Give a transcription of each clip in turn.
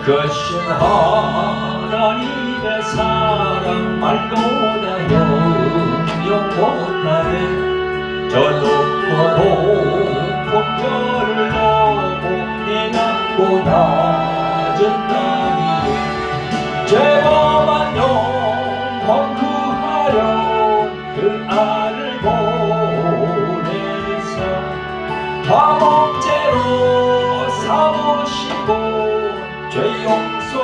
크신 하나님의 사랑 말보다 영영 못하네. 저 높고 높은 별을 넘어 내갖고 낮은 땅 위에 죄범한 영혼 구하려 그 아들 보내사 화목제로 삼으시고 죄 용서하셨네.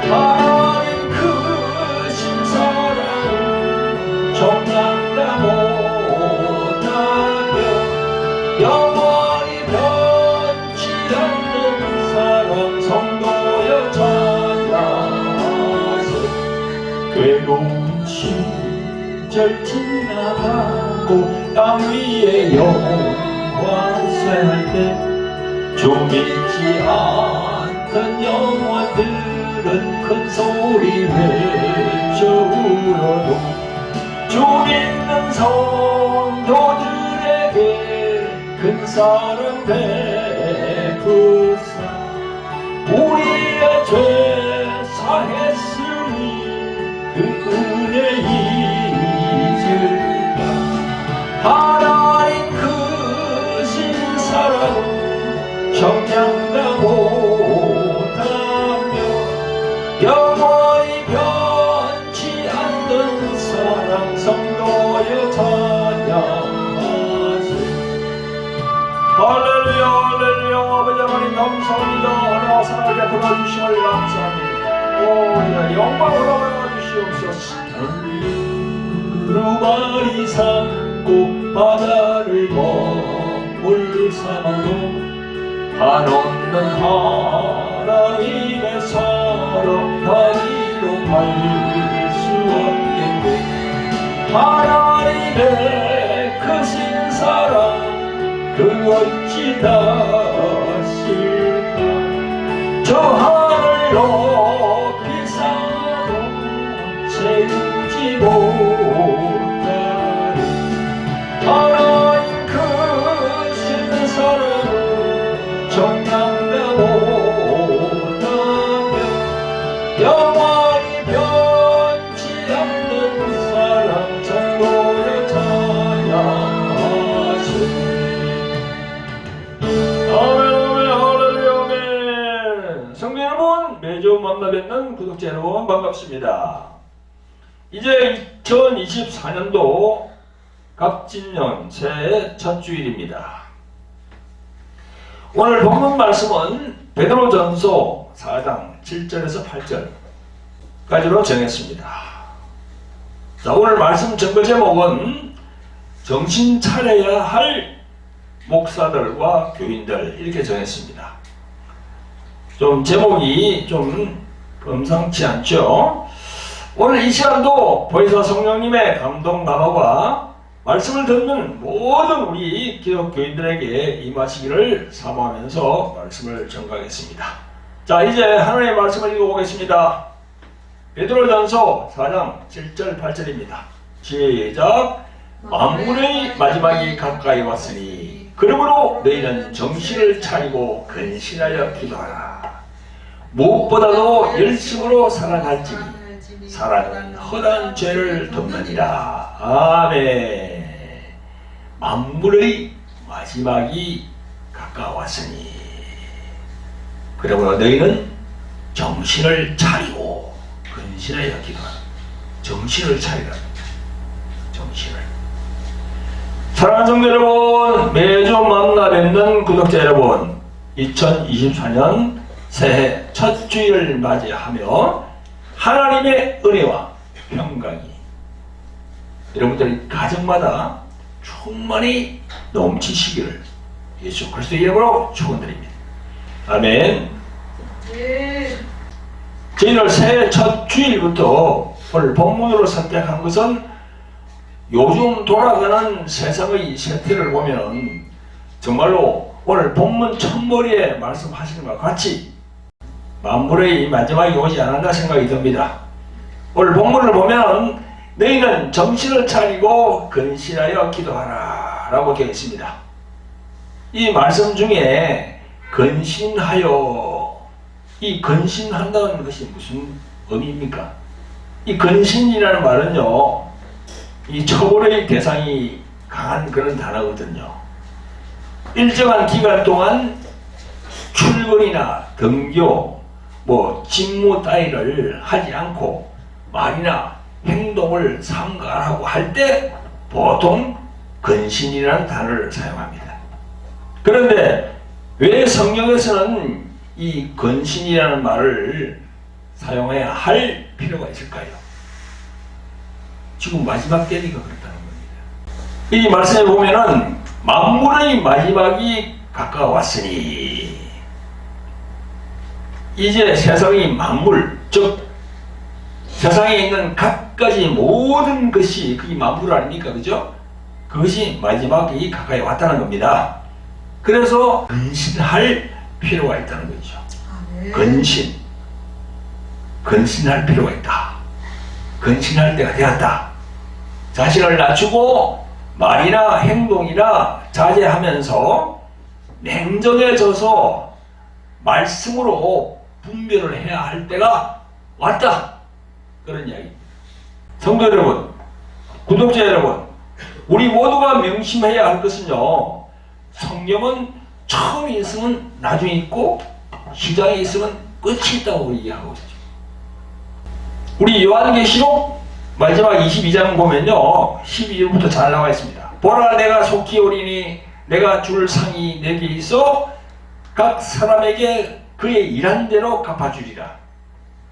하나님 크신 사랑을 정량다 못하며 영원히 변치 않는 사랑 성도여 찬양하세. 괴로운 시절 지나가고 땅 위에 영광쇠할 때 주 믿지 않던 영혼들은 큰 소리 외쳐 울어도 주 믿는 성도들에게 큰 사랑 베푸사 우리의 죄 사했으니 그 은혜 잊을까. 하나님 크신 사랑은 정량다 못하며 영원히 변치 않는 사랑 성도여 찬양하세. 할렐루야 할렐루야. 아버지 하나님 감사합니다. 하나와 사랑을 베풀어 주심을 감사합니다. 오야 영광 올라가 주시옵소서. 두루마리 삼고 바다를 먹물 삼아도 한없는 하나님의 사랑 다리로 갈 수 없겠네. 하나님의 크신 사랑 그 어찌 다실까. 저 하늘 높이 쌓아도 채우지 못하리. 하나님 크신 사랑을 정량다 못하며 영원히 변치 않는 사랑 성도여 찬양하시네. 아멘 아멘 할렐루야 아멘. 성도 여러분, 매주 만나 뵙는 구독자 여러분 반갑습니다. 이제 2024년도 갑진년 새해 첫 주일입니다. 오늘 본문 말씀은 베드로전서 4장 7절에서 8절까지로 정했습니다. 자, 오늘 말씀 정글 제목은 정신 차려야 할 목사들과 교인들 이렇게 정했습니다. 좀 제목이 좀 범상치 않죠? 오늘 이 시간도 보혜사 성령님의 감동 감화가 말씀을 듣는 모든 우리 기독교인들에게 임하시기를 사모하면서 말씀을 전가하겠습니다. 자, 이제 하나님의 말씀을 읽어보겠습니다. 베드로전서 4장 7절 8절입니다. 시작. 만물의 마지막이 가까이 왔으니 그러므로 너희는 정신을 차리고 근신하여 기도하라. 무엇보다도 열심으로 살아갈지니 사랑은 허다한 죄를 덮느니라. 아멘. 만물의 마지막이 가까웠으니 그러므로 너희는 정신을 차리고 근신하여 기도하라. 정신을 차리라. 정신을. 사랑하는 성도 여러분, 매주 만나 뵙는 구독자 여러분, 2024년 새해 첫 주일을 맞이하며 하나님의 은혜와 평강이 여러분들의 가정마다 충만히 넘치시기를 예수 그리스도의 이름으로 축원드립니다. 아멘. 네. 저희는 새해 첫 주일부터 오늘 본문으로 선택한 것은 요즘 돌아가는 세상의 세태를 보면 정말로 오늘 본문 첫머리에 말씀하시는 것과 같이 만물의 마지막이 오지 않았나 생각이 듭니다. 오늘 본문을 보면 너희는 정신을 차리고 근신하여 기도하라 라고 되어 있습니다. 이 말씀 중에 근신하여. 이 근신한다는 것이 무슨 의미입니까? 이 근신이라는 말은요, 이 처벌의 대상이 강한 그런 단어거든요. 일정한 기간 동안 출근이나 등교, 직무 따위를 하지 않고 말이나 행동을 삼가하고 할 때 보통 근신이라는 단어를 사용합니다. 그런데 왜 성경에서는 이 근신이라는 말을 사용해야 할 필요가 있을까요? 지금 마지막 때니까 그렇다는 겁니다. 이 말씀에 보면은 만물의 마지막이 가까웠으니, 이제 세상의 만물, 즉 세상에 있는 갖가지 모든 것이 그게 만물 아닙니까? 그죠? 그것이 마지막이 가까이 왔다는 겁니다. 그래서 근신할 필요가 있다는 거죠. 근신할 필요가 있다. 근신할 때가 되었다. 자신을 낮추고 말이나 행동이나 자제하면서 냉정해져서 말씀으로 분별을 해야 할 때가 왔다. 그런 이야기입니다. 성도 여러분, 구독자 여러분, 우리 모두가 명심해야 할 것은요, 성경은 처음이 있으면 나중에 있고 시작이 있으면 끝이 있다고 얘기하고 있죠. 우리 요한계시록 마지막 22장 보면요, 12절부터 잘 나와 있습니다. 보라, 내가 속히 오리니 내가 줄 상이 내게 있어 각 사람에게 그의 일한 대로 갚아주리라.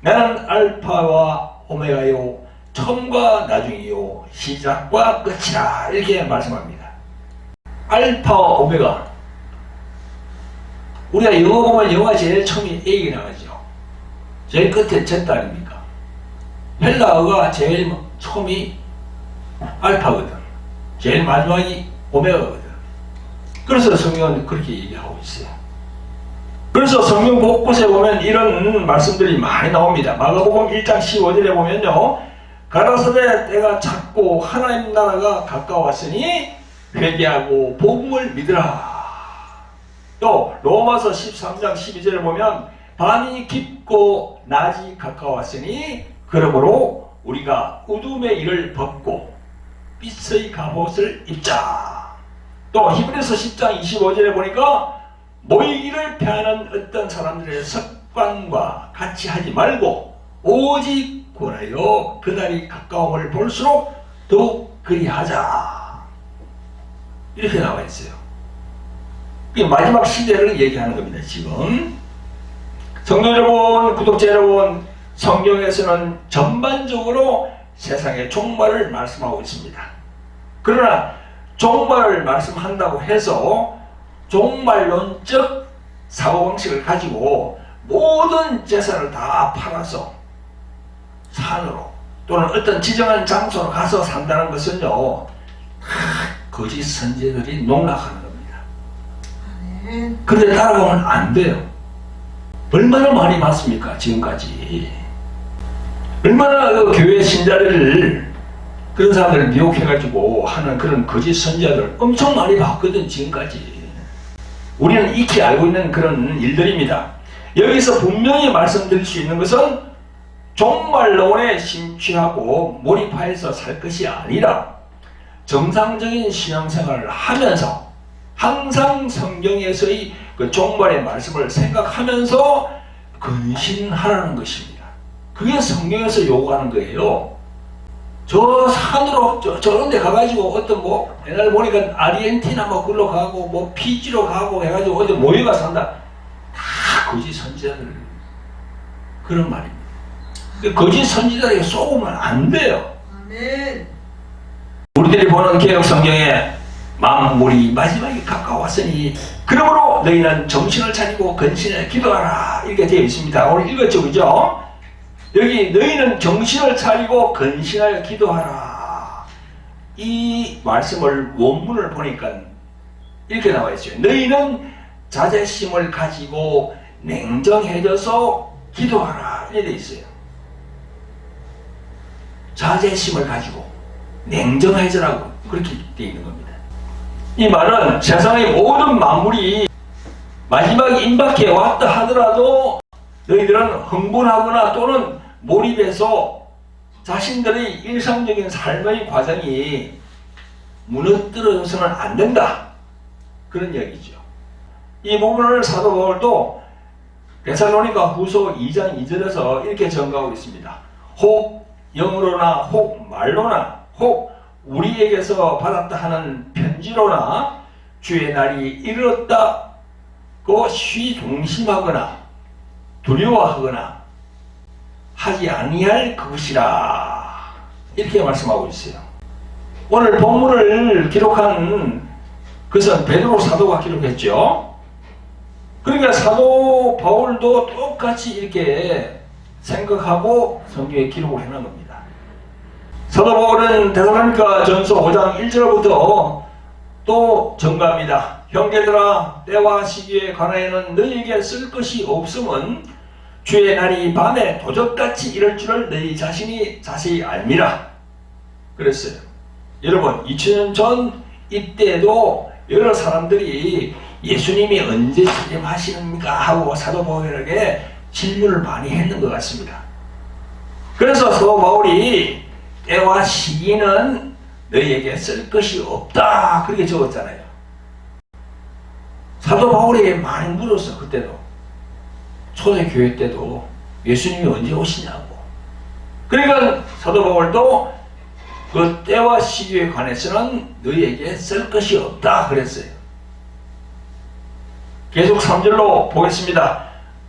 나는 알파와 오메가요, 처음과 나중이요, 시작과 끝이라. 이렇게 말씀합니다. 알파와 오메가. 우리가 영어 보면 영어가 제일 처음이 A가 나가죠. 제일 끝에 Z 아닙니까? 헬라어가 제일 처음이 알파거든. 제일 마지막이 오메가거든. 그래서 성경은 그렇게 얘기하고 있어요. 그래서 성경 곳곳에 보면 이런 말씀들이 많이 나옵니다. 마가복음 1장 15절에 보면요, 가라사대 때가 찼고 하나님 나라가 가까웠으니 회개하고 복음을 믿으라. 또 로마서 13장 12절에 보면 밤이 깊고 낮이 가까웠으니 그러므로 우리가 어둠의 일을 벗고 빛의 갑옷을 입자. 또 히브리서 10장 25절에 보니까 모이기를 피하는 어떤 사람들의 습관과 같이 하지 말고 오직 구하여 그날이 가까움을 볼수록 더욱 그리하자. 이렇게 나와 있어요. 마지막 시대를 얘기하는 겁니다. 지금 성도 여러분, 구독자 여러분, 성경에서는 전반적으로 세상의 종말을 말씀하고 있습니다. 그러나 종말을 말씀한다고 해서 종말론적 사고방식을 가지고 모든 재산을 다 팔아서 산으로 또는 어떤 지정한 장소로 가서 산다는 것은요, 거짓 선지자들이 농락하는 겁니다. 그런데 따라가면 안 돼요. 얼마나 많이 봤습니까? 지금까지. 얼마나 그 교회 신자들을, 그런 사람들을 미혹해가지고 하는 그런 거짓 선지자들 엄청 많이 봤거든, 지금까지. 우리는 익히 알고 있는 그런 일들입니다. 여기서 분명히 말씀드릴 수 있는 것은 종말론에 심취하고 몰입하여서 살 것이 아니라 정상적인 신앙생활을 하면서 항상 성경에서의 그 종말의 말씀을 생각하면서 근신하라는 것입니다. 그게 성경에서 요구하는 거예요. 저 산으로 저런 데 가가지고 어떤 옛날에 보니까 아르헨티나 그걸로 가고 피지로 가고 해가지고 어디 모여가 산다. 다 거짓 선지자들 그런 말입니다. 거짓 선지자에게 속으면 안 돼요. 아멘. 우리들이 보는 개혁 성경에 만물이 마지막에 가까웠으니 그러므로 너희는 정신을 차리고 근신해 기도하라, 이렇게 되어 있습니다. 오늘 읽었죠, 그죠? 여기 너희는 정신을 차리고 근신하여 기도하라, 이 말씀을 원문을 보니까 이렇게 나와 있어요. 너희는 자제심을 가지고 냉정해져서 기도하라, 이렇게 되어 있어요. 자제심을 가지고 냉정해져라고 그렇게 되어 있는 겁니다. 이 말은 세상의 모든 만물이 마지막 임박해 왔다 하더라도 너희들은 흥분하거나 또는 몰입해서 자신들의 일상적인 삶의 과정이 무너뜨려서는 안 된다. 그런 얘기죠. 이 부분을 사도 바울도 데살로니가 후서 2장 2절에서 이렇게 전가하고 있습니다. 혹 영으로나 혹 말로나 혹 우리에게서 받았다 하는 편지로나 주의 날이 이르렀다고 쉬중심하거나 두려워하거나 하지 아니할 것이라. 이렇게 말씀하고 있어요. 오늘 본문을 기록한 그것은 베드로 사도가 기록했죠. 그러니까 사도 바울도 똑같이 이렇게 생각하고 성경에 기록을 해놓은 겁니다. 사도 바울은 데살로니가 전서 5장 1절부터 또 전가합니다. 형제들아, 때와 시기에 관하여는 너희에게 쓸 것이 없음은 주의 날이 밤에 도적같이 이럴 줄을 너희 자신이 자세히 알미라. 그랬어요. 여러분, 2000년 전 이때도 여러 사람들이 예수님이 언제 재림하시는가 하고 사도 바울에게 질문을 많이 했는 것 같습니다. 그래서 사도 바울이 때와 시기는 너희에게 쓸 것이 없다 그렇게 적었잖아요. 사도 바울이 많이 물었어. 그때도 초대교회 때도 예수님이 언제 오시냐고. 그러니까 사도 바울도 그 때와 시기에 관해서는 너희에게 쓸 것이 없다 그랬어요. 계속 3절로 보겠습니다.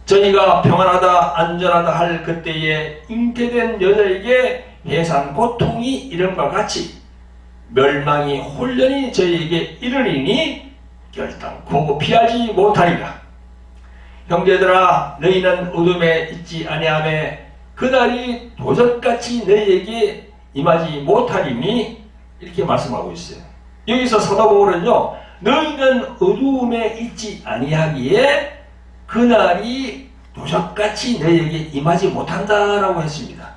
저희가 평안하다 안전하다 할 그때에 잉태된 여자에게 해산 고통이 이른과 같이 멸망이 홀연히 저희에게 이르리니 결단코 피하지 못하리라. 형제들아, 너희는 어둠에 있지 아니하며 그날이 도적같이 너희에게 임하지 못하리니. 이렇게 말씀하고 있어요. 여기서 사도 바울은요, 너희는 어두움에 있지 아니하기에 그날이 도적같이 너희에게 임하지 못한다라고 했습니다.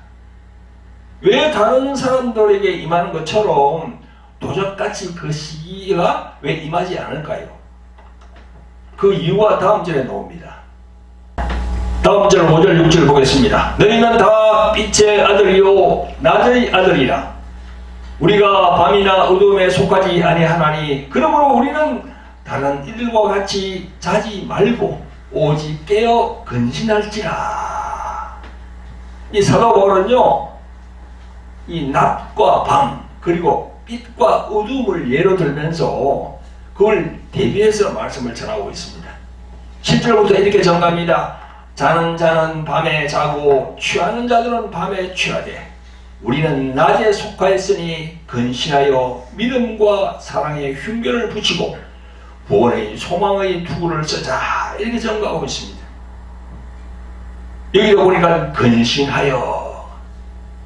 왜 다른 사람들에게 임하는 것처럼 도적같이 그 시기가 왜 임하지 않을까요? 그 이유가 다음 절에 나옵니다. 다음 절 5절 6절 보겠습니다. 너희는 다 빛의 아들이요 낮의 아들이라. 우리가 밤이나 어둠에 속하지 아니하나니 그러므로 우리는 다른 이들과 같이 자지 말고 오직 깨어 근신할지라. 이 사도 바울은요, 이 낮과 밤 그리고 빛과 어둠을 예로 들면서 그걸 대비해서 말씀을 전하고 있습니다. 10절부터 이렇게 전가합니다. 자는 자는 밤에 자고 취하는 자들은 밤에 취하되 우리는 낮에 속하였으니 근신하여 믿음과 사랑의 흉배를 붙이고 구원의 소망의 투구를 쓰자. 이렇게 전가하고 있습니다. 여기도 보니까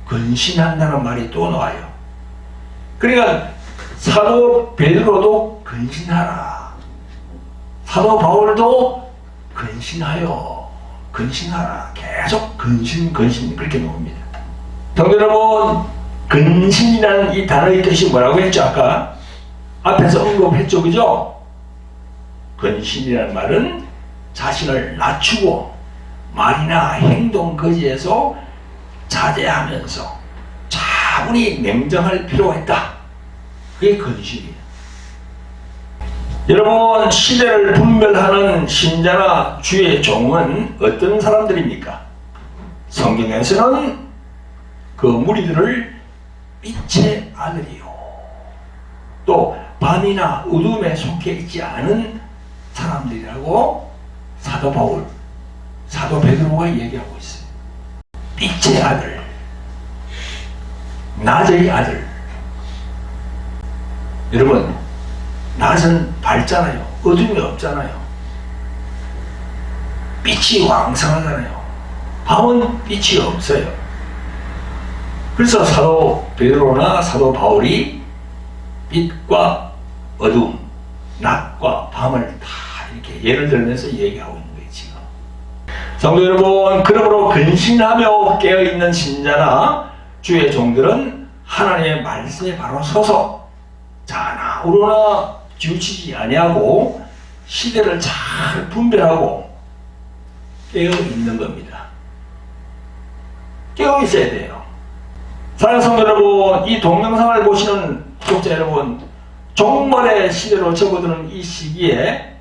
근신한다는 말이 또 나와요. 그러니까 사도 베드로도 근신하라. 사도 바울도 근신하라. 계속 근신 그렇게 나옵니다. 성도 여러분, 근신이라는 이 단어의 뜻이 뭐라고 했죠? 아까 앞에서 언급했죠, 그죠? 근신이라는 말은 자신을 낮추고 말이나 행동 거지에서 자제하면서 차분히 냉정할 필요가 있다. 그게 근신이에요. 여러분, 시대를 분별하는 신자나 주의 종은 어떤 사람들입니까? 성경에서는 그 무리들을 빛의 아들이요, 또 밤이나 어둠에 속해 있지 않은 사람들이라고 사도 바울, 사도 베드로가 얘기하고 있어요. 빛의 아들, 낮의 아들. 여러분, 낮은 밝잖아요. 어둠이 없잖아요. 빛이 왕성하잖아요. 밤은 빛이 없어요. 그래서 사도 베드로나 사도 바울이 빛과 어둠, 낮과 밤을 다 이렇게 예를 들면서 얘기하고 있는 거예요, 지금. 성도 여러분, 그러므로 근신하며 깨어있는 신자나 주의 종들은 하나님의 말씀에 바로 서서 자나 우러나 치우치지 아니하고 시대를 잘 분별하고 깨어 있는 겁니다. 깨어 있어야 돼요. 사랑하는 성도 여러분, 이 동영상을 보시는 구독자 여러분, 종말의 시대로 접어드는 이 시기에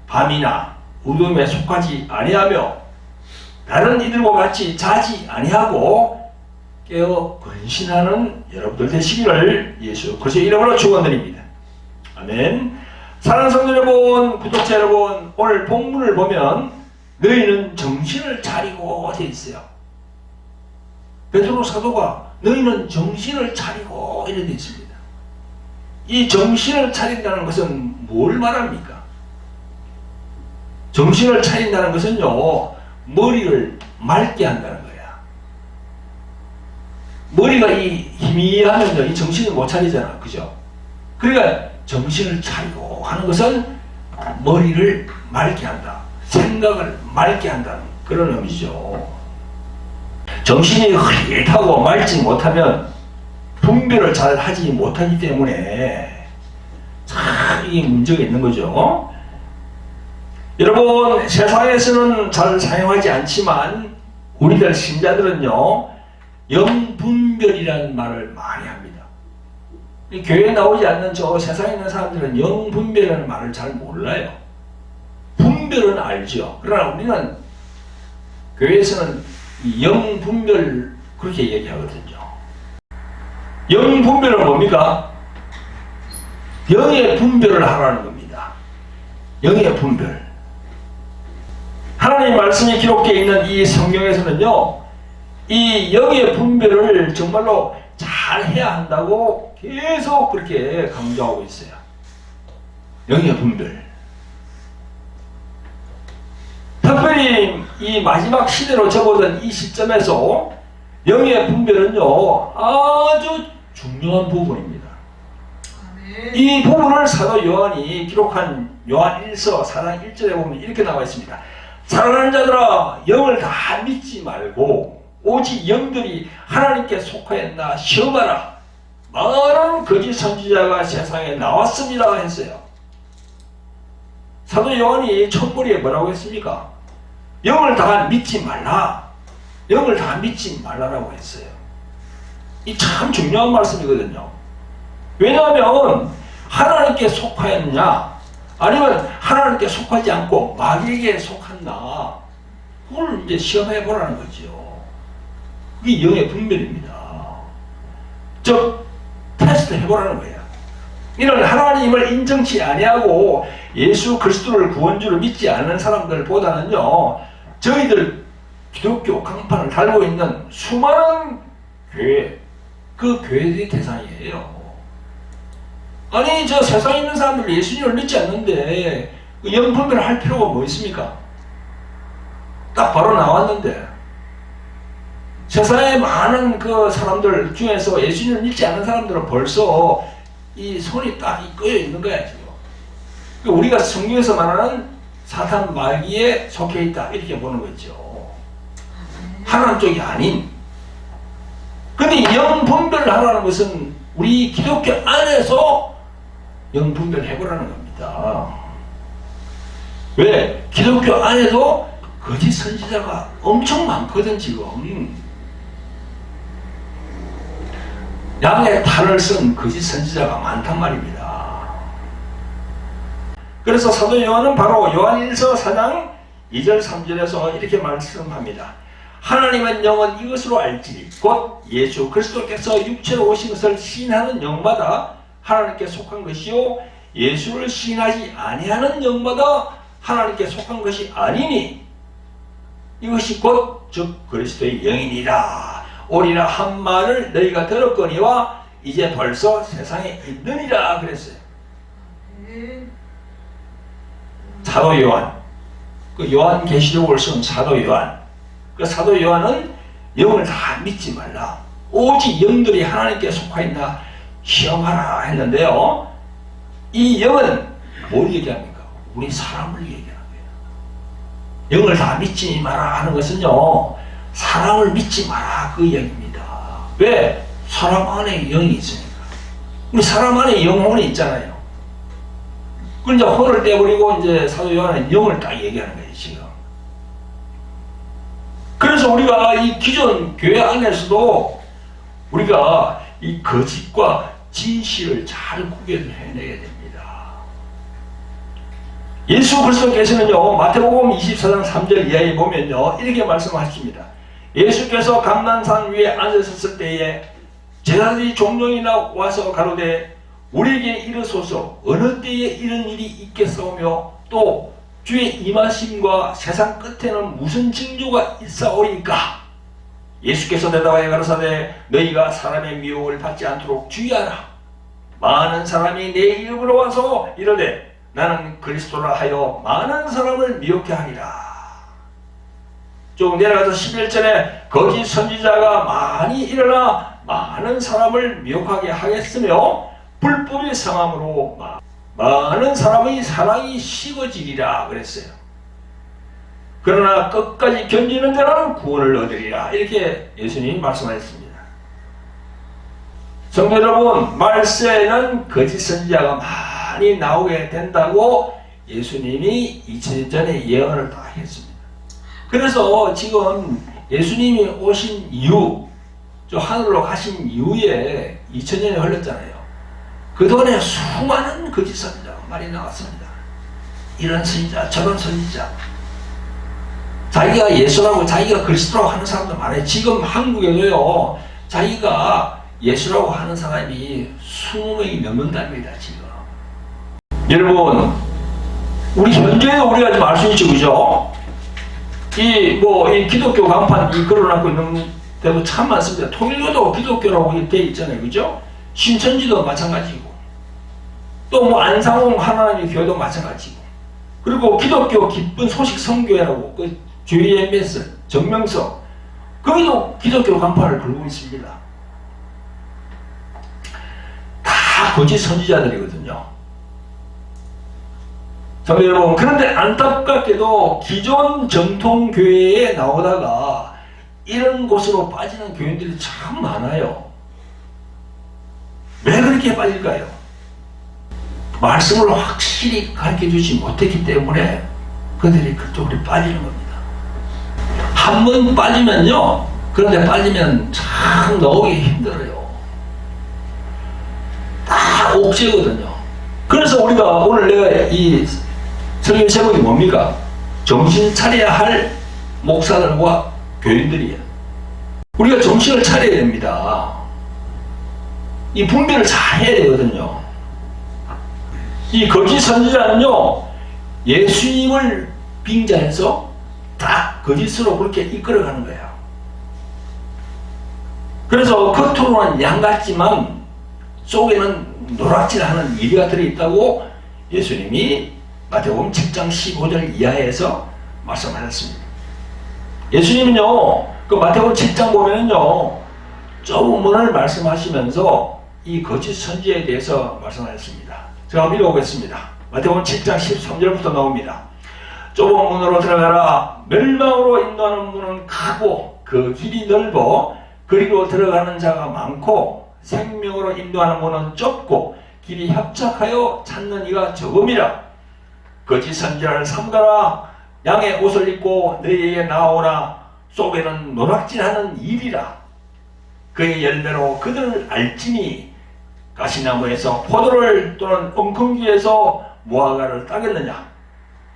밤이나 어둠에 속하지 아니하며 다른 이들과 같이 자지 아니하고 깨어 근신하는 여러분들 되시기를 예수 그리스도의 이름으로 축원드립니다. 아멘. 사랑하는 성도 여러분, 구독자 여러분, 오늘 본문을 보면 너희는 정신을 차리고 되어 있어요. 베드로 사도가 너희는 정신을 차리고 이렇게 되어 있습니다. 이 정신을 차린다는 것은 뭘 말합니까? 정신을 차린다는 것은요, 머리를 맑게 한다는 거야. 머리가 이 희미하면요, 이 정신을 못 차리잖아. 그죠? 그러니까 정신을 차리고 하는 것은 머리를 맑게 한다. 생각을 맑게 한다는 그런 의미죠. 정신이 흐릿하고 맑지 못하면 분별을 잘 하지 못하기 때문에 참 이게 문제가 있는 거죠. 여러분, 세상에서는 잘 사용하지 않지만 우리들 신자들은요, 영분별이라는 말을 많이 합니다. 교회에 나오지 않는 저 세상에 있는 사람들은 영분별이라는 말을 잘 몰라요. 분별은 알죠. 그러나 우리는 교회에서는 영분별 그렇게 얘기하거든요. 영분별은 뭡니까? 영의 분별을 하라는 겁니다. 영의 분별. 하나님의 말씀이 기록되어 있는 이 성경에서는요, 이 영의 분별을 정말로 잘 해야 한다고 계속 그렇게 강조하고 있어요. 영의 분별. 특별히 이 마지막 시대로 접어든 이 시점에서 영의 분별은요, 아주 중요한 부분입니다. 이 부분을 사도 요한이 기록한 요한 1서 4장 1절에 보면 이렇게 나와 있습니다. 사랑하는 자들아, 영을 다 믿지 말고 오직 영들이 하나님께 속하였나 시험하라. 많은 거짓 선지자가 세상에 나왔습니다 했어요. 사도 요한이 첫머리에 뭐라고 했습니까? 영을 다 믿지 말라. 영을 다 믿지 말라라고 했어요. 이 참 중요한 말씀이거든요. 왜냐하면 하나님께 속하였냐 아니면 하나님께 속하지 않고 마귀에게 속았나, 그걸 이제 시험해 보라는 거죠. 그게 영의 분별입니다. 즉 테스트 해보라는 거예요. 이런 하나님을 인정치 아니하고 예수 그리스도를 구원주로 믿지 않는 사람들보다는요, 저희들 기독교 강판을 달고 있는 수많은 교회, 그 교회들이 대상이에요. 아니, 저 세상에 있는 사람들 예수님을 믿지 않는데 영분별을 할 필요가 뭐 있습니까? 딱 바로 나왔는데, 세상에 많은 그 사람들 중에서 예수님을 믿지 않는 사람들은 벌써 이 손이 딱 꺼여 있는 거야, 지금. 우리가 성경에서 말하는 사탄 마귀에 속해 있다, 이렇게 보는 거죠. 하나님 쪽이 아닌. 근데 영분별을 하라는 것은 우리 기독교 안에서 영분별을 해보라는 겁니다. 왜? 기독교 안에도 거짓 선지자가 엄청 많거든, 지금. 양의 탈을 쓴 거짓 선지자가 많단 말입니다. 그래서 사도 요한은 바로 요한 1서 4장 2절 3절에서 이렇게 말씀합니다. 하나님은 영은 이것으로 알지 곧 예수 그리스도께서 육체로 오신 것을 시인하는 영마다 하나님께 속한 것이요 예수를 시인하지 아니하는 영마다 하나님께 속한 것이 아니니 이것이 곧 즉 그리스도의 영이니라. 오리라 한 말을 너희가 들었거니와 이제 벌써 세상에 있느니라 그랬어요. 사도 요한, 그 요한계시록을 쓴 사도 요한, 그 사도 요한은 영을 다 믿지 말라. 오직 영들이 하나님께 속하였나 시험하라 했는데요. 이 영은 뭘 얘기합니까? 우리 사람을 얘기하는 거예요. 영을 다 믿지 마라 하는 것은요, 사람을 믿지 마라 그 이야기입니다. 왜? 사람 안에 영이 있으니까. 우리 사람 안에 영혼이 있잖아요. 그 이제 혼을 떼버리고 이제 사도 요한의 영을 딱 얘기하는 거예요, 지금. 그래서 우리가 이 기존 교회 안에서도 우리가 이 거짓과 진실을 잘 구별을 해내야 됩니다. 예수 그리스도께서는요, 마태복음 24장 3절 이하에 보면요, 이렇게 말씀하십니다. 예수께서 감난산 위에 앉으셨을 때에 제자들이 종종이나 와서 가로되 우리에게 이르소서 어느 때에 이런 일이 있겠사오며 또 주의 임하심과 세상 끝에는 무슨 징조가 있사오리까? 예수께서 대답하여 가라사대 너희가 사람의 미혹을 받지 않도록 주의하라. 많은 사람이 내 이름으로 와서 이르되 나는 그리스도라 하여 많은 사람을 미혹해 하리라. 쭉 내려가서 11절에 거짓 선지자가 많이 일어나 많은 사람을 미혹하게 하겠으며 불법의 성함으로 많은 사람의 사랑이 식어지리라 그랬어요. 그러나 끝까지 견디는 자는 구원을 얻으리라. 이렇게 예수님이 말씀하셨습니다. 성도 여러분, 말세에는 거짓 선지자가 많이 나오게 된다고 예수님이 2000년 전에 예언을 다 했습니다. 그래서 지금 예수님이 오신 이후, 저 하늘로 가신 이후에 2000년이 흘렀잖아요. 그동안에 수많은 거짓 선지자가 많이 나왔습니다. 이런 선지자, 저런 선지자. 자기가 예수라고, 자기가 그리스도라고 하는 사람도 많아요. 지금 한국에도요, 자기가 예수라고 하는 사람이 20명이 넘는답니다, 지금. 여러분, 우리 현재도 우리가 좀 알 수 있죠, 그죠? 이 기독교 간판이 걸어놓고 있는 데도 참 많습니다. 통일교도 기독교라고 돼 있잖아요, 그죠? 신천지도 마찬가지고, 또 안상홍 하나님의 교회도 마찬가지고, 그리고 기독교 기쁜 소식 선교회라고, 그 JMS, 정명서, 거기도 기독교 간판을 걸고 있습니다. 다 거짓 선지자들이거든요. 자, 여러분, 그런데 안타깝게도 기존 정통교회에 나오다가 이런 곳으로 빠지는 교인들이 참 많아요. 왜 그렇게 빠질까요? 말씀을 확실히 가르쳐주지 못했기 때문에 그들이 그쪽으로 빠지는 겁니다. 한 번 빠지면요, 그런데 빠지면 참 나오기 힘들어요. 다 옥죄거든요. 그래서 우리가 오늘 내가 이 설교 제목이 뭡니까? 정신 차려야 할 목사들과 교인들이에요. 우리가 정신을 차려야 됩니다. 이 분별을 잘 해야 되거든요. 이 거짓 선지자는요, 예수님을 빙자해서 다 거짓으로 그렇게 이끌어가는 거예요. 그래서 겉으로는 양 같지만 속에는 노랗지하는 이리가 들어있다고 예수님이 마태복음 7장 15절 이하에서 말씀하셨습니다. 예수님은요, 그 마태복음 7장 보면은요, 좁은 문을 말씀하시면서 이 거짓 선지에 대해서 말씀하셨습니다. 제가 한번 읽어보겠습니다. 마태복음 7장 13절부터 나옵니다. 좁은 문으로 들어가라. 멸망으로 인도하는 문은 크고 그 길이 넓어 그리로 들어가는 자가 많고 생명으로 인도하는 문은 좁고 길이 협착하여 찾는 이가 적음이라. 거짓 선지자를 삼가라. 양의 옷을 입고 너희에게 나오나 속에는 노략질하는 일이라. 그의 열매로 그들을 알지니 가시나무에서 포도를 또는 엉겅퀴에서 무화과를 따겠느냐.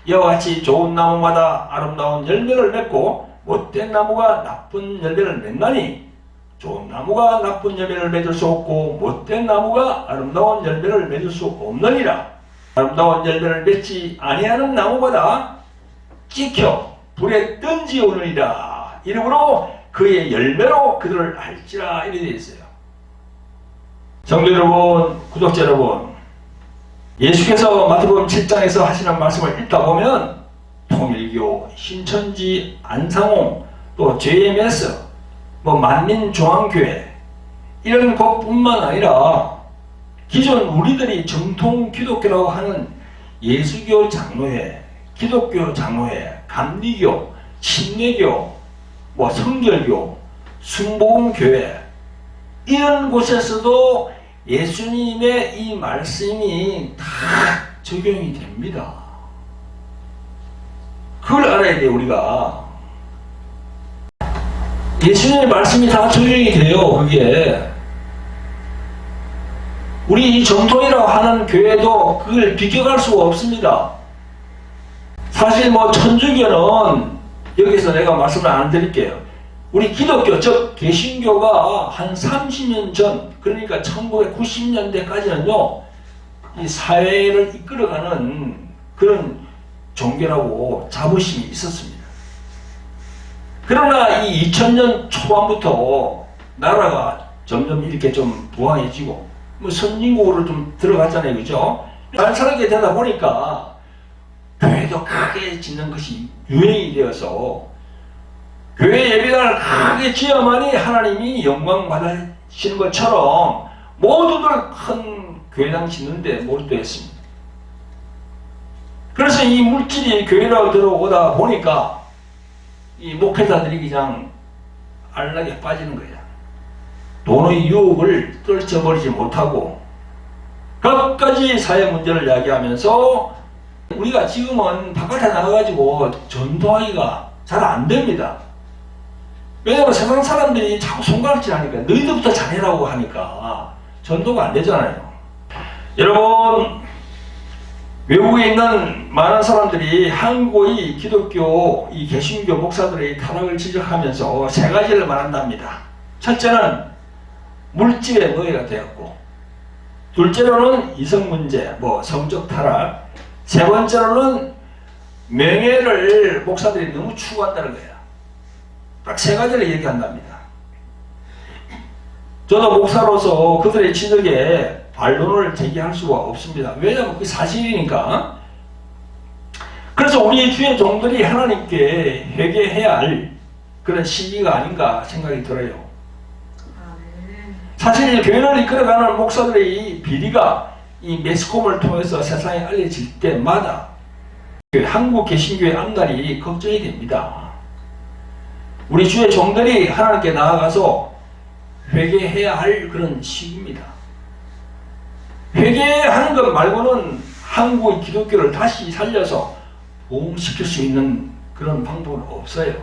이와 같이 좋은 나무마다 아름다운 열매를 맺고 못된 나무가 나쁜 열매를 맺나니 좋은 나무가 나쁜 열매를 맺을 수 없고 못된 나무가 아름다운 열매를 맺을 수 없느니라. 아름다운 열매를 맺지 아니하는 나무마다 찍혀 불에 던지오느니라. 이러므로 그의 열매로 그들을 알지라. 이렇게 되어 있어요. 성도 여러분, 구독자 여러분, 예수께서 마태복음 7장에서 하시는 말씀을 읽다 보면 통일교, 신천지, 안상홍, 또 JMS, 만민중앙교회 이런 곳뿐만 아니라 기존 우리들이 정통 기독교라고 하는 예수교 장로회, 기독교 장로회, 감리교, 침례교, 성결교, 순복음교회 이런 곳에서도 예수님의 이 말씀이 다 적용이 됩니다. 그걸 알아야 돼요, 우리가. 예수님의 말씀이 다 적용이 돼요, 그게. 우리 이 정통이라고 하는 교회도 그걸 비교할 수가 없습니다. 사실 뭐 천주교는 여기서 내가 말씀을 안 드릴게요. 우리 기독교, 즉 개신교가 한 30년 전, 그러니까 1990년대까지는요, 이 사회를 이끌어가는 그런 종교라고 자부심이 있었습니다. 그러나 이 2000년 초반부터 나라가 점점 이렇게 좀 부강해지고 뭐 선진국으로 좀 들어갔잖아요, 그죠? 잘 살게 되다 보니까 교회도 크게 짓는 것이 유행이 되어서 교회 예배당을 크게 지어야만이 하나님이 영광 받으시는 것처럼 모두들 큰 교회당 짓는데 몰두했습니다. 그래서 이 물질이 교회로 들어오다 보니까 이 목회자들이 그냥 안락에 빠지는 거야. 돈의 유혹을 떨쳐버리지 못하고 끝까지 사회 문제를 이야기하면서 우리가 지금은 바깥에 나가가지고 전도하기가 잘 안 됩니다. 왜냐하면 세상 사람들이 자꾸 손가락질 하니까 너희들부터 잘해라고 하니까 전도가 안 되잖아요. 여러분, 외국에 있는 많은 사람들이 한국의 기독교, 이 개신교 목사들의 타락을 지적하면서 세 가지를 말한답니다. 첫째는 물질의 노예가 되었고, 둘째로는 이성 문제, 성적 타락, 세 번째로는 명예를 목사들이 너무 추구한다는 거예요. 딱 세 가지를 얘기한답니다. 저도 목사로서 그들의 지적에 반론을 제기할 수가 없습니다. 왜냐하면 그게 사실이니까. 그래서 우리 주의 종들이 하나님께 회개해야 할 그런 시기가 아닌가 생각이 들어요. 사실 교회를 이끌어가는 목사들의 비리가 이 매스컴을 통해서 세상에 알려질 때마다 한국 개신교의 앞날이 걱정이 됩니다. 우리 주의 종들이 하나님께 나아가서 회개해야 할 그런 시기입니다. 회개하는 것 말고는 한국의 기독교를 다시 살려서 보험시킬 수 있는 그런 방법은 없어요.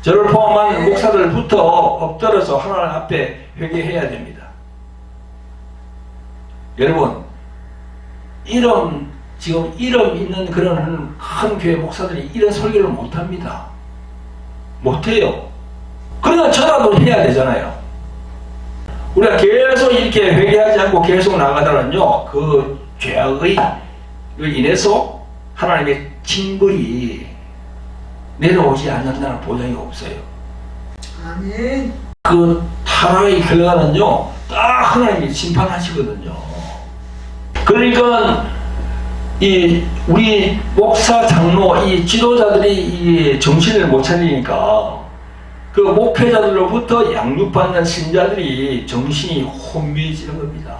저를 포함한 목사들부터 엎드려서 하나님 앞에 회개해야 됩니다. 여러분, 지금 이름 있는 그런 큰 교회 목사들이 이런 설교를 못합니다. 못해요. 그러나 저라도 해야 되잖아요. 우리가 계속 이렇게 회개하지 않고 계속 나가다는요, 그 죄악의 인해서 하나님의 징벌이 내려오지 않는다는 보장이 없어요. 아멘. 그 타락의 결과는요, 딱 하나님이 심판하시거든요. 그러니까 우리 목사, 장로, 이 지도자들이 이 정신을 못 차리니까 그 목회자들로부터 양육받는 신자들이 정신이 혼미해지는 겁니다.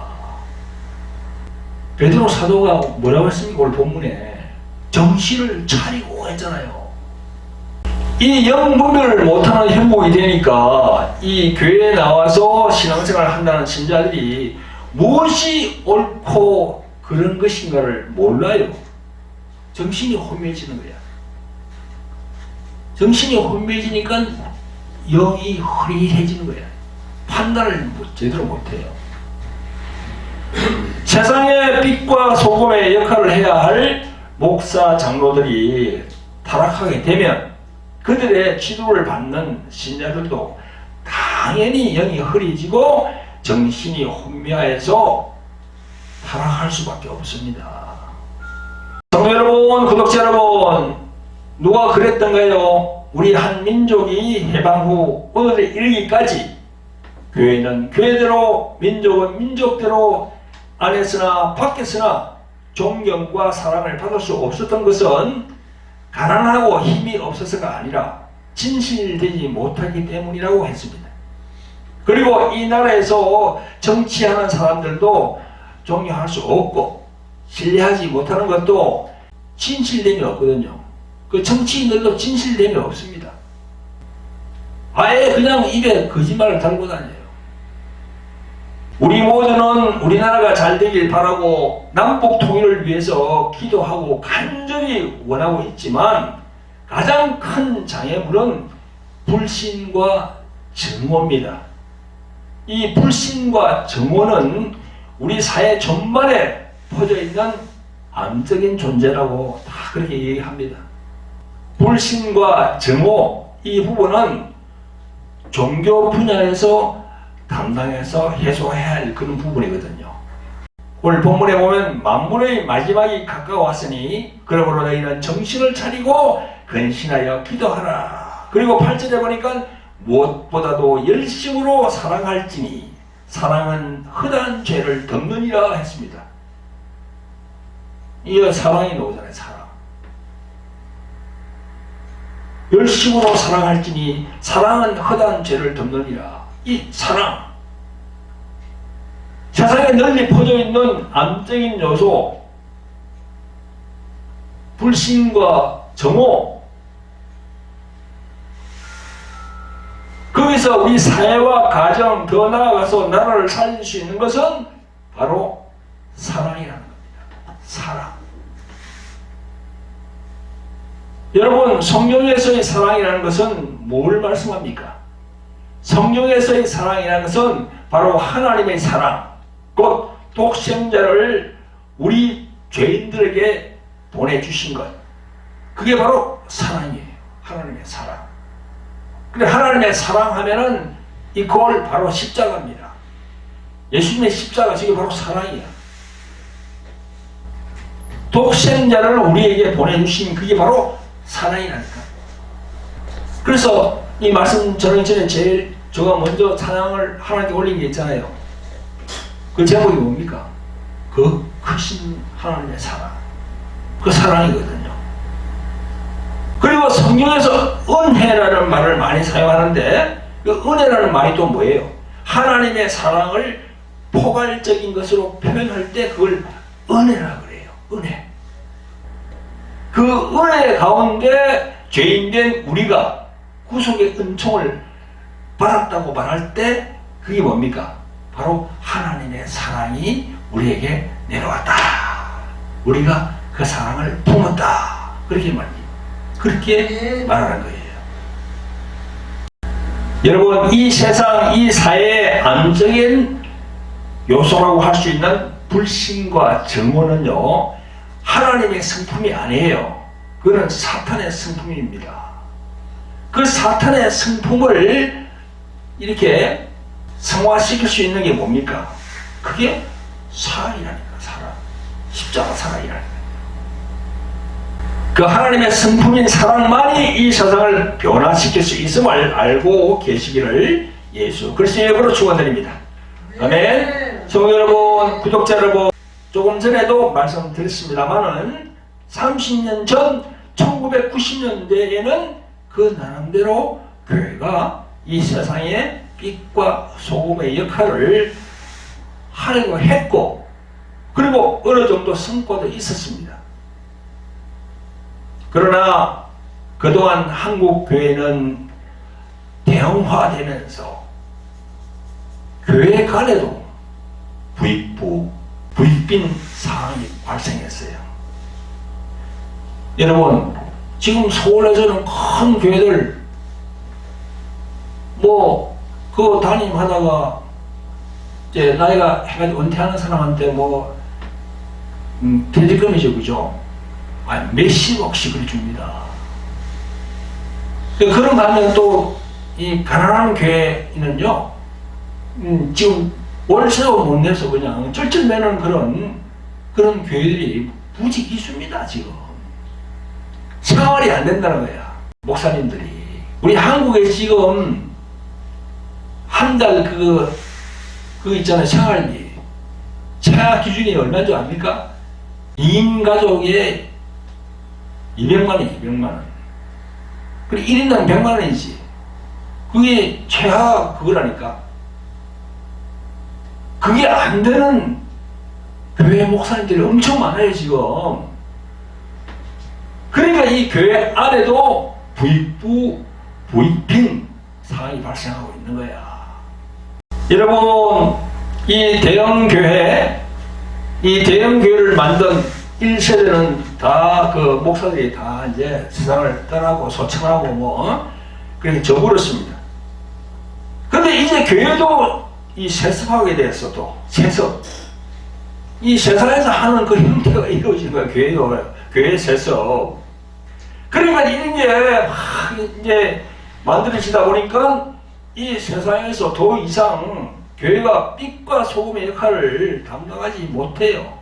베드로 사도가 뭐라고 했습니까? 오늘 본문에 정신을 차리고 했잖아요. 이 영분별을 못하는 형국이 되니까 이 교회에 나와서 신앙생활을 한다는 신자들이 무엇이 옳고 그런 것인가를 몰라요. 정신이 혼미해지는 거야. 정신이 혼미해지니까 영이 흐릿해지는 거야. 판단을 제대로 못해요. 세상의 빛과 소금의 역할을 해야 할 목사, 장로들이 타락하게 되면 그들의 지도를 받는 신자들도 당연히 영이 흐릿해지고 정신이 혼미해서 타락할 수밖에 없습니다. 성도 여러분, 구독자 여러분, 누가 그랬던가요? 우리 한 민족이 해방 후 오늘에 이르기까지 교회는 교회대로, 민족은 민족대로 안에서나 밖에서나 존경과 사랑을 받을 수 없었던 것은 가난하고 힘이 없어서가 아니라 진실되지 못하기 때문이라고 했습니다. 그리고 이 나라에서 정치하는 사람들도 존경할 수 없고 신뢰하지 못하는 것도 진실됨이 없거든요. 그 정치인들도 진실됨이 없습니다. 아예 그냥 입에 거짓말을 달고 다녀요. 우리 모두는 우리나라가 잘 되길 바라고 남북 통일을 위해서 기도하고 간절히 원하고 있지만 가장 큰 장애물은 불신과 증오입니다. 이 불신과 증오는 우리 사회 전반에 퍼져 있는 암적인 존재라고 다 그렇게 얘기합니다. 불신과 증오 이 부분은 종교 분야에서 담당해서 해소해야 할 그런 부분이거든요. 오늘 본문에 보면 만물의 마지막이 가까웠으니 그러므로 너희는 정신을 차리고 근신하여 기도하라. 그리고 8절에 보니까 무엇보다도 열심으로 사랑할지니 사랑은 허다한 죄를 덮느니라 했습니다. 이 사랑이 나오잖아요. 사랑. 열심으로 사랑할지니 사랑은 허다한 죄를 덮느니라. 이 사랑. 세상에 널리 퍼져 있는 암적인 요소, 불신과 정오, 거기서 우리 사회와 가정, 더 나아가서 나라를 살릴 수 있는 것은 바로 사랑이라는 겁니다. 사랑. 여러분, 성경에서의 사랑이라는 것은 뭘 말씀합니까? 성경에서의 사랑이라는 것은 바로 하나님의 사랑, 곧 독생자를 우리 죄인들에게 보내주신 것. 그게 바로 사랑이에요. 하나님의 사랑. 근데 하나님의 사랑하면은 이걸 바로 십자가입니다. 예수님의 십자가, 저게 바로 사랑이야. 독생자를 우리에게 보내주신 그게 바로 사랑이라니까. 그래서 이 말씀 전하기 전에 제가 먼저 찬양을 하나님께 올린 게 있잖아요. 그 제목이 뭡니까? 그 크신 하나님의 사랑. 그 사랑이거든요. 그리고 성경에서 은혜라는 말을 많이 사용하는데 그 은혜라는 말이 또 뭐예요? 하나님의 사랑을 포괄적인 것으로 표현할 때 그걸 은혜라 그래요. 은혜. 그 은혜 가운데 죄인된 우리가 구속의 은총을 받았다고 말할 때 그게 뭡니까? 바로 하나님의 사랑이 우리에게 내려왔다. 우리가 그 사랑을 품었다. 그렇게 말합니다. 그렇게 말하는 거예요. 여러분, 이 세상, 이 사회의 암적인 요소라고 할 수 있는 불신과 증오는요, 하나님의 성품이 아니에요. 그건 사탄의 성품입니다. 그 사탄의 성품을 이렇게 성화시킬 수 있는 게 뭡니까? 그게 사랑이라니까. 사랑. 십자가 사랑이라니까. 그 하나님의 성품인 사랑만이 이 세상을 변화시킬 수 있음을 알고 계시기를 예수 그리스도의 이름으로 축원드립니다. 아멘. 성도 여러분, 구독자 여러분, 조금 전에도 말씀드렸습니다만은 30년 전 1990년대에는 그 나름대로 교회가 이 세상에 빛과 소금의 역할을 하려고 했고, 그리고 어느 정도 성과도 있었습니다. 그러나 그동안 한국 교회는 대형화되면서 교회 간에도 부익빈 상황이 발생했어요. 여러분, 지금 서울에서는 큰 교회들 그 담임하다가 이제 나이가 해가지고 은퇴하는 사람한테 퇴직금이죠, 그죠? 몇십억씩을 줍니다. 그런 반면 또 이 가난한 교회는요, 지금 월세도 못 내서 그냥 쩔쩔매는 그런 교회들이 부지기수입니다. 지금 생활이 안 된다는 거야. 목사님들이. 우리 한국에 지금 한 달 그거 있잖아요. 생활비 최하 기준이 얼마인 줄 압니까? 2인 가족에 200만원, 200만원. 그리고 1인당 100만원이지. 그게 최하 그거라니까. 그게 안 되는 교회 목사님들이 엄청 많아요, 지금. 그러니까 이 교회 안에도 부익빈 상황이 발생하고 있는 거야. 여러분, 이 대형교회를 만든 1세대는 다 그 목사들이 다 이제 세상을 떠나고 소천하고 그렇게 저버렸습니다. 그런데 이제 교회도 이 세습하게 됐어도 세습. 이 세상에서 하는 그 형태가 이루어지는 거예요. 교회 세습. 그러니까 이게 막 이제 만들어지다 보니까 이 세상에서 더 이상 교회가 빛과 소금의 역할을 감당하지 못해요.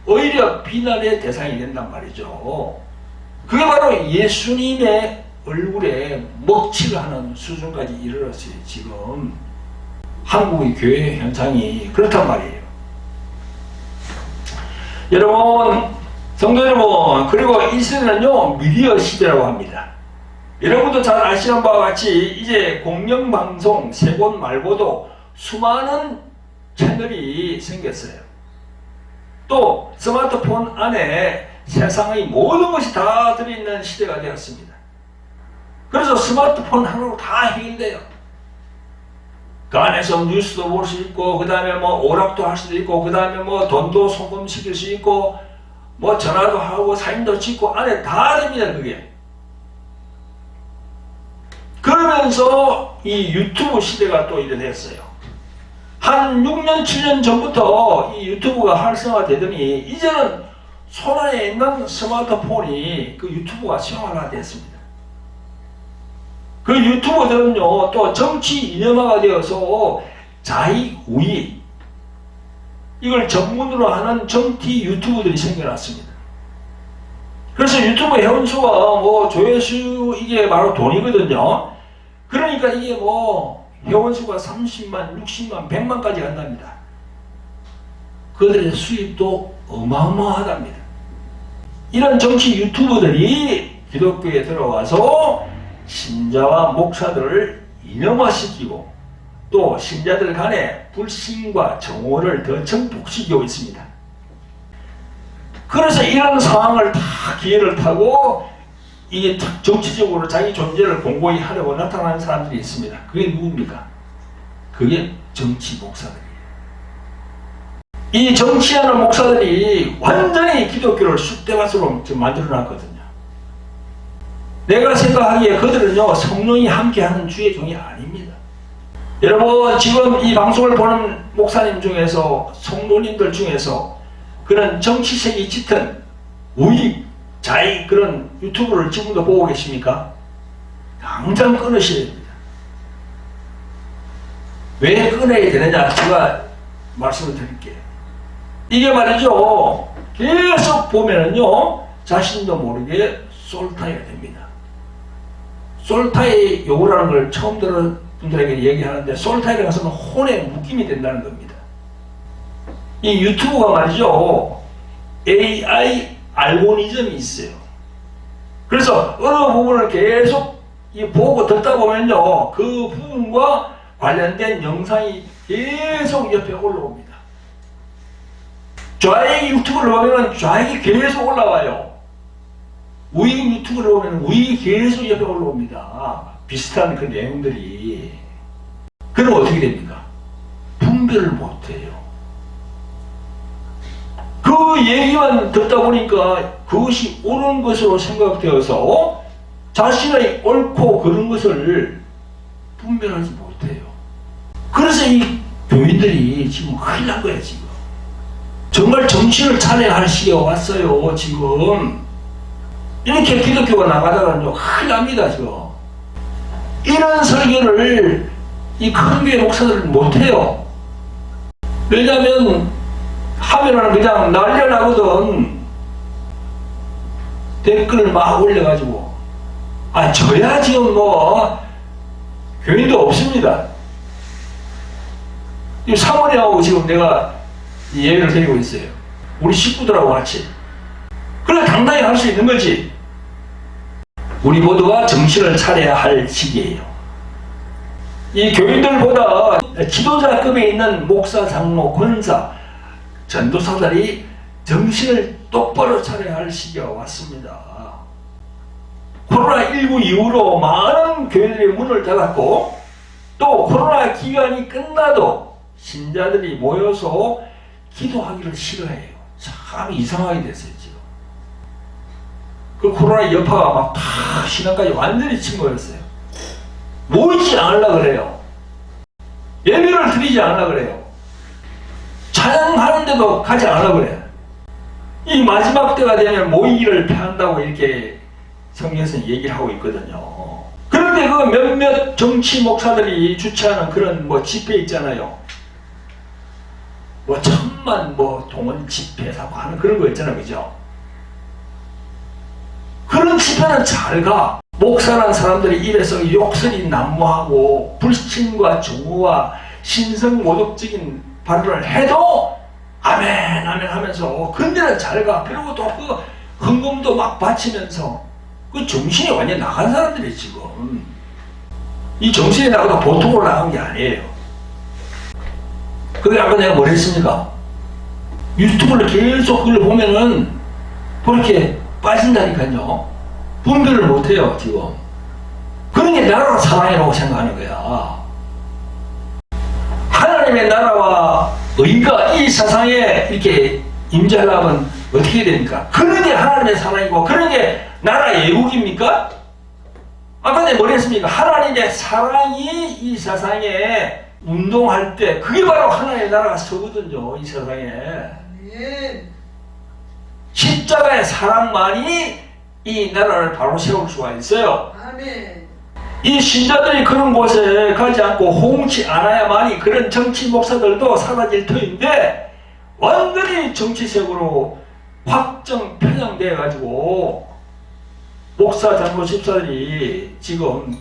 오히려 비난의 대상이 된단 말이죠. 그게 바로 예수님의 얼굴에 먹칠을 하는 수준까지 이르렀어요. 지금 한국의 교회 현상이 그렇단 말이에요. 여러분, 성도 여러분, 그리고 이 시대는요 미디어 시대라고 합니다. 여러분도 잘 아시는 바와 같이 이제 공영방송 세 곳 말고도 수많은 채널이 생겼어요. 또 스마트폰 안에 세상의 모든 것이 다 들어있는 시대가 되었습니다. 그래서 스마트폰 하나로 다 해결돼요. 그 안에서 뉴스도 볼 수 있고, 그 다음에 오락도 할 수도 있고, 그 다음에 돈도 송금시킬 수 있고, 전화도 하고 사진도 찍고 안에 다 됩니다. 그게. 그러면서 이 유튜브 시대가 또 이래 됐어요. 한 6년, 7년 전부터 이 유튜브가 활성화되더니 이제는 손안에 있는 스마트폰이 그 유튜브가 생활화 됐습니다. 그 유튜버들은요, 또 정치 이념화가 되어서 자익, 우익, 이걸 전문으로 하는 정치 유튜버들이 생겨났습니다. 그래서 유튜브 회원수가 조회수 이게 바로 돈이거든요. 그러니까 이게 회원수가 30만, 60만, 100만까지 간답니다. 그들의 수입도 어마어마하답니다. 이런 정치 유튜버들이 기독교에 들어와서 신자와 목사들을 이념화시키고 또 신자들 간의 불신과 정오를 더 증폭시키고 있습니다. 그래서 이런 상황을 다 기회를 타고 이게 정치적으로 자기 존재를 공고히 하려고 나타나는 사람들이 있습니다. 그게 누굽니까? 그게 정치 목사들이에요. 이 정치하는 목사들이 완전히 기독교를 쑥대밭으로 만들어놨거든요. 내가 생각하기에 그들은요 성령이 함께하는 주의 종이 아닙니다. 여러분, 지금 이 방송을 보는 목사님 중에서, 성도님들 중에서 그런 정치색이 짙은 우익, 자익 그런 유튜브를 지금도 보고 계십니까? 당장 끊으셔야 됩니다. 왜 끊어야 되느냐? 제가 말씀을 드릴게요. 이게 말이죠, 계속 보면은요 자신도 모르게 솔타이가 됩니다. 솔타이 요구라는 걸 처음 들은 분들에게 얘기하는데, 솔타이라는 것은 혼의 묶임이 된다는 겁니다. 이 유튜브가 말이죠, AI 알고리즘이 있어요. 그래서 어느 부분을 계속 보고 듣다 보면요, 그 부분과 관련된 영상이 계속 옆에 올라옵니다. 좌익 유튜브를 보면 좌익이 계속 올라와요. 우익 유튜브를 보면 우익이 계속 옆에 올라옵니다. 비슷한 그 내용들이. 그럼 어떻게 됩니까? 분별을 못해요. 그 얘기만 듣다 보니까 그것이 옳은 것으로 생각되어서 자신의 옳고 그른 것을 분별하지 못해요. 그래서 이 교인들이 지금 큰일 난 거예요. 지금 정말 정신을 차려야 할 시기가 왔어요. 지금 이렇게 기독교가 나가다가는요 큰일 납니다. 지금 이런 설교를 이 큰 교회 목사들은 못해요. 왜냐하면 하면은 그냥 난리나거든. 댓글을 막 올려가지고, 저야 지금 교인도 없습니다. 이 사모님하고 지금 내가 예를 드리고 있어요. 우리 식구들하고 같이. 그래 당당히 할 수 있는 거지. 우리 모두가 정신을 차려야 할 시기예요. 이 교인들보다 지도자급에 있는 목사, 장로, 권사, 전도사들이 정신을 똑바로 차려야 할 시기가 왔습니다. 코로나19 이후로 많은 교회들이 문을 닫았고, 또 코로나 기간이 끝나도 신자들이 모여서 기도하기를 싫어해요. 참 이상하게 됐어요, 지금. 그 코로나 여파가 막 다 신앙까지 완전히 침몰했어요. 모이지 않으려고 그래요. 예배를 드리지 않으려고 그래요. 찬양하는데도 가지 않으려고 그래요. 이 마지막 때가 되면 모이기를 피한다고 이렇게 성경에서 얘기를 하고 있거든요. 그런데 그 몇몇 정치 목사들이 주최하는 그런 뭐 집회 있잖아요. 뭐 1000만 뭐 동원 집회라고 하는 그런 거 있잖아요. 그죠? 그런 집회는 잘 가. 목사라는 사람들이 입에서 욕설이 난무하고 불신과 정오와 신성모독적인 발언을 해도 아멘 아멘 하면서 근데는 잘 가. 그리고 또 그 헌금도 막 바치면서 그 정신이 완전히 나간 사람들이 지금. 이 정신이 나가도 보통으로 나간 게 아니에요. 그게 아까 내가 뭘 했습니까? 유튜브를 계속 그걸 보면은 그렇게 빠진다니까요. 분별을 못해요, 지금. 그런 게 나라를 사랑이라고 생각하는 거야. 하나님의 나라와 의가 이 세상에 이렇게 임재하려면 어떻게 됩니까? 그런 게 하나님의 사랑이고, 그런 게 나라 예국입니까? 아까 내가 뭘 했습니까? 하나님의 사랑이 이 세상에 운동할 때, 그게 바로 하나님의 나라가 서거든요, 이 세상에. 아멘. 십자가의 사랑만이 이 나라를 바로 세울 수가 있어요. 아멘. 이 신자들이 그런 곳에 가지 않고 호응치 않아야만이 그런 정치 목사들도 사라질 터인데 완전히 정치색으로 확정 편향되어 가지고 목사 장로 집사들이 지금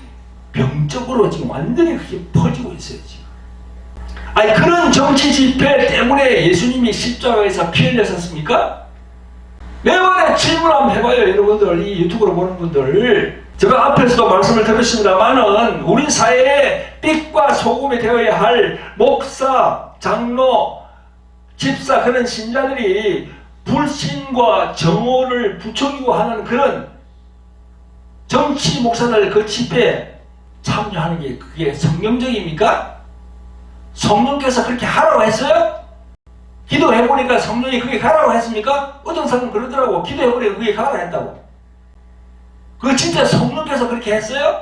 병적으로 지금 완전히 그렇게 퍼지고 있어요. 지금. 아니 그런 정치 집회 때문에 예수님이 십자가에서 피 흘렸었습니까? 매번에 질문 한번 해봐요. 여러분들 이 유튜브로 보는 분들, 제가 앞에서도 말씀을 드렸습니다만은 우리 사회에 빛과 소금이 되어야 할 목사, 장로, 집사 그런 신자들이 불신과 정오를 부추기고 하는 그런 정치 목사들 그 집회에 참여하는 게 그게 성경적입니까? 성령께서 그렇게 하라고 했어요? 기도해보니까 성령이 그게 가라고 했습니까? 어떤 사람은 그러더라고. 기도해보니까 그게 가라고 했다고. 그거 진짜 성령께서 그렇게 했어요?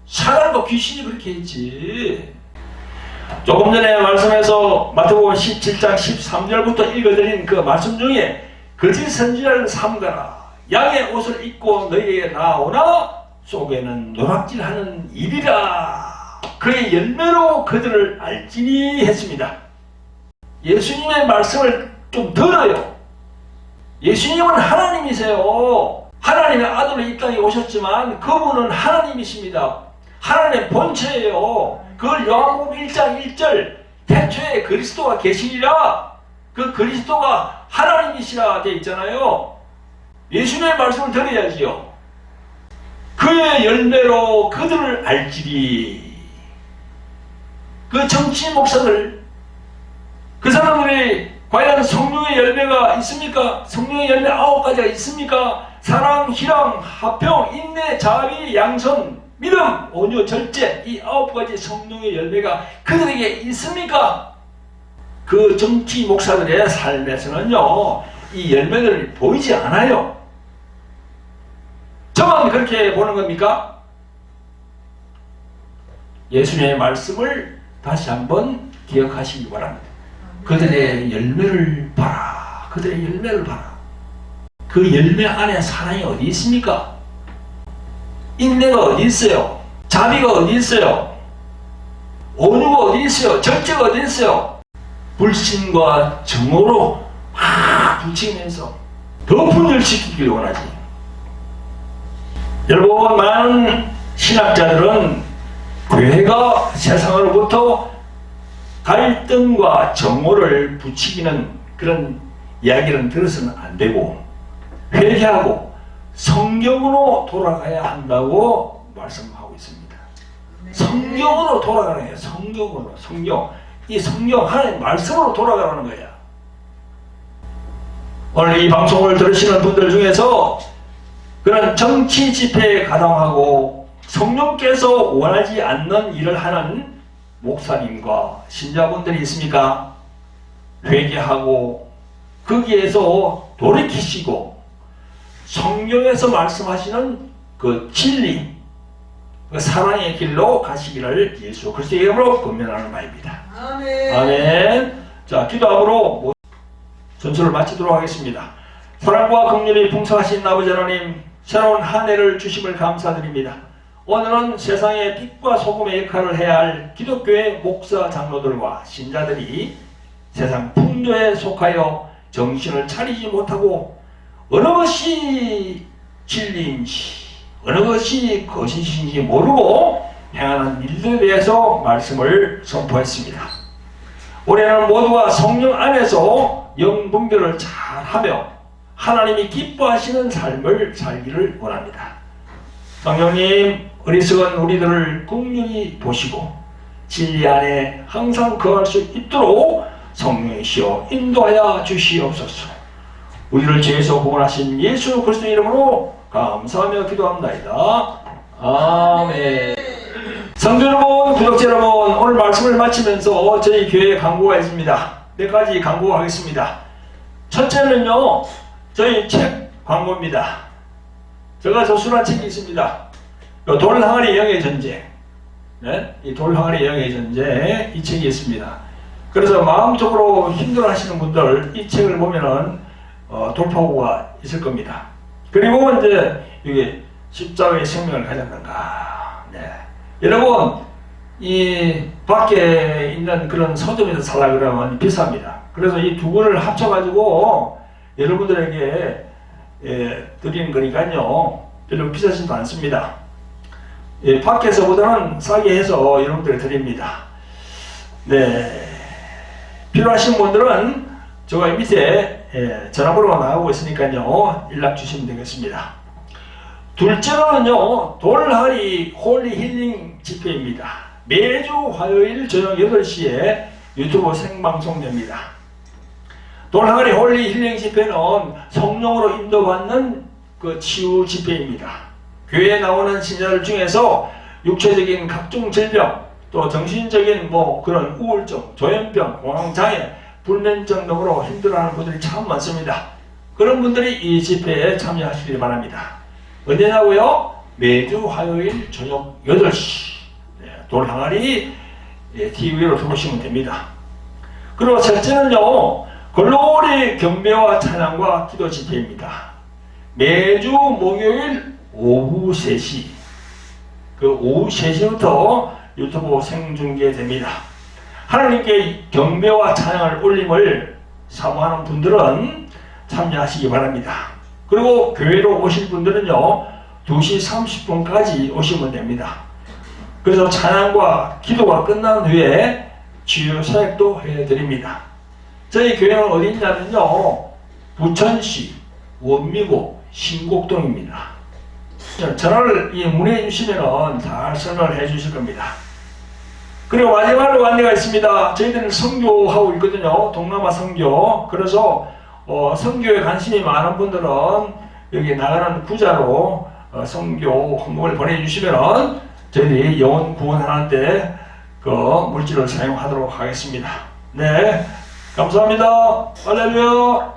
사람도 귀신이 그렇게 했지. 조금 전에 말씀해서 마태복음 17장 13절부터 읽어드린 그 말씀 중에 거짓 선지자를 삼가라. 양의 옷을 입고 너희에게 나오나 속에는 노략질하는 일이라. 그의 열매로 그들을 알지니 했습니다. 예수님의 말씀을 좀 들어요. 예수님은 하나님이세요. 하나님의 아들로 이 땅에 오셨지만 그분은 하나님이십니다. 하나님의 본체예요. 그걸 요한복음 1장 1절 태초에 그리스도가 계시리라. 그 그리스도가 하나님이시라 되어 있잖아요. 예수님의 말씀을 들어야지요. 그의 열매로 그들을 알지리. 그 정치 목사들, 그 사람들이 과연 성령의 열매가 있습니까? 성령의 열매 9가지가 있습니까? 사랑, 희랑, 화평, 인내, 자비, 양선, 믿음, 온유, 절제, 이 9가지 성령의 열매가 그들에게 있습니까? 그 정치 목사들의 삶에서는요, 이 열매들이 보이지 않아요. 저만 그렇게 보는 겁니까? 예수님의 말씀을 다시 한번 기억하시기 바랍니다. 그들의 열매를 봐라. 그들의 열매를 봐라. 그 열매 안에 사랑이 어디 있습니까? 인내가 어디 있어요? 자비가 어디 있어요? 온유가 어디 있어요? 절제가 어디 있어요? 불신과 정오로 막 부치면서 더 분열시키길 원하지. 여러분, 많은 신학자들은 교회가 세상으로부터 갈등과 정오를 부추기는 그런 이야기를 들어서는 안 되고 회개하고 성경으로 돌아가야 한다고 말씀하고 있습니다. 성경으로 돌아가는 거예요. 성경으로. 성경. 이 성경 하나님 말씀으로 돌아가는 거야. 오늘 이 방송을 들으시는 분들 중에서 그런 정치 집회에 가담하고 성령께서 원하지 않는 일을 하는 목사님과 신자분들이 있습니까? 회개하고 거기에서 돌이키시고 성경에서 말씀하시는 그 진리, 그 사랑의 길로 가시기를 예수 그리스도의 이름으로 권면하는 바입니다. 아멘. 아멘. 자, 기도함으로 전설을 마치도록 하겠습니다. 사랑과 긍휼이 풍성하신 아버지 하나님, 새로운 한 해를 주심을 감사드립니다. 오늘은 세상의 빛과 소금의 역할을 해야 할 기독교의 목사 장로들과 신자들이 세상 풍조에 속하여 정신을 차리지 못하고 어느 것이 진리인지 어느 것이 거짓인지 모르고 행하는 일들에 대해서 말씀을 선포했습니다. 올해는 모두가 성령 안에서 영분별을 잘하며 하나님이 기뻐하시는 삶을 살기를 원합니다. 성령님, 어리석은 우리들을 긍휼히 보시고 진리 안에 항상 거할 수 있도록 성령이시여 인도하여 주시옵소서. 우리를 죄에서 구원하신 예수 그리스도의 이름으로 감사하며 기도합니다. 아멘. 성도 여러분, 구독자 여러분, 오늘 말씀을 마치면서 저희 교회에 광고가 있습니다. 몇 가지 광고하겠습니다. 첫째는요, 저희 책 광고입니다. 제가 저술한 책이 있습니다. 돌항아리 영의 전쟁, 네? 이 돌항아리 영의 전쟁, 이 책이 있습니다. 그래서 마음적으로 힘들어하시는 분들 이 책을 보면은 돌파구가 있을 겁니다. 그리고 이제 이게 십자가의 생명을 가졌는가. 네. 여러분, 이 밖에 있는 그런 서점에서 살라 그러면 비쌉니다. 그래서 이 두 권을 합쳐가지고 여러분들에게 드리는 거니까요, 별로 비싸지도 않습니다. 밖에서보다는 싸게 해서 여러분들에게 드립니다. 네. 필요하신 분들은 제가 밑에 전화번호가 나가고 있으니까요, 연락 주시면 되겠습니다. 둘째로는요, 돌항아리 홀리 힐링 집회입니다. 매주 화요일 저녁 8시에 유튜브 생방송됩니다. 돌항아리 홀리 힐링 집회는 성령으로 인도받는 그 치유 집회입니다. 교회에 나오는 신자들 중에서 육체적인 각종 질병, 또 정신적인 그런 우울증, 조현병, 공황장애, 불면증 등으로 힘들어하는 분들이 참 많습니다. 그런 분들이 이 집회에 참여하시기 바랍니다. 언제냐고요? 매주 화요일 저녁 8시 돌항아리 TV로 들어오시면 됩니다. 그리고 셋째는요, 글로리 경배와 찬양과 기도 집회입니다. 매주 목요일 오후 3시, 그 오후 3시부터 유튜브 생중계됩니다. 하나님께 경배와 찬양을 올림을 사모하는 분들은 참여하시기 바랍니다. 그리고 교회로 오실 분들은요, 2시 30분까지 오시면 됩니다. 그래서 찬양과 기도가 끝난 후에 치유 사역도 해드립니다. 저희 교회는 어디 있냐면요, 부천시 원미구 신곡동입니다. 전화를 문의해 주시면 잘 설명을 해 주실 겁니다. 그리고 마지막으로 안내가 있습니다. 저희들은 선교하고 있거든요. 동남아 선교. 그래서 선교에 관심이 많은 분들은 여기 나가는 구자로 선교 홍보를 보내주시면 저희들이 영혼 구원하는데 그 물질을 사용하도록 하겠습니다. 네, 감사합니다. 할렐루야.